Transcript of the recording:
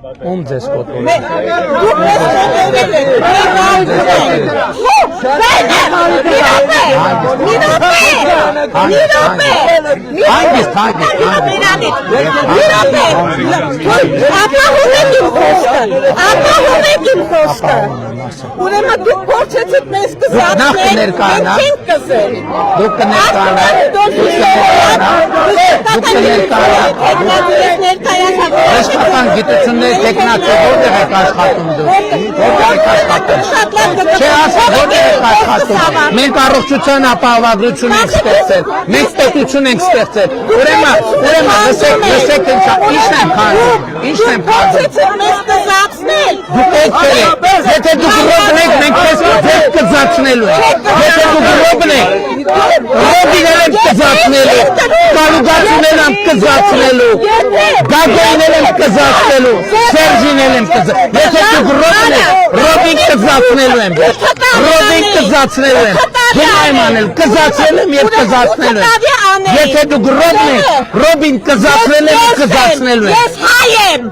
ձեզ կոտորում։ Ուրեմն դուք փորձեցիք մեզ կզատնել, մենք կզել։ Դուք կներկանաք, Աշխատան գիտությունների տեխնացը որտեղ եք աշխատում դուք, որտեղ եք աշխատում, չէ ասա որտեղ եք աշխատում, մենք առողջության ապահովագրություն ենք ստեղծել, մենք պետություն ենք ստեղծել, ուրեմն լսեք ինչն եմ քանդում, դուք եք եթե դուք ռոբն եք, մենք ձեզ կզացնելու ենք, եթե դուք ռոբն եք, ռոբինել ենք կզացնելու, կալուգացունել ենք կզացնելու, գագոյնել ենք կզացնելու, սերժինել ենք կզացնելու, եթե դուք ռոբն եք, ռոբին կզացնելու եմ, ռոբին կզացնելու եմ, գնա եմ անել, կզացնել եմ և կզացնելու եմ, եթե դուք ռոբն եք, ռոբին կզացնել եմ, կզացնելու եմ։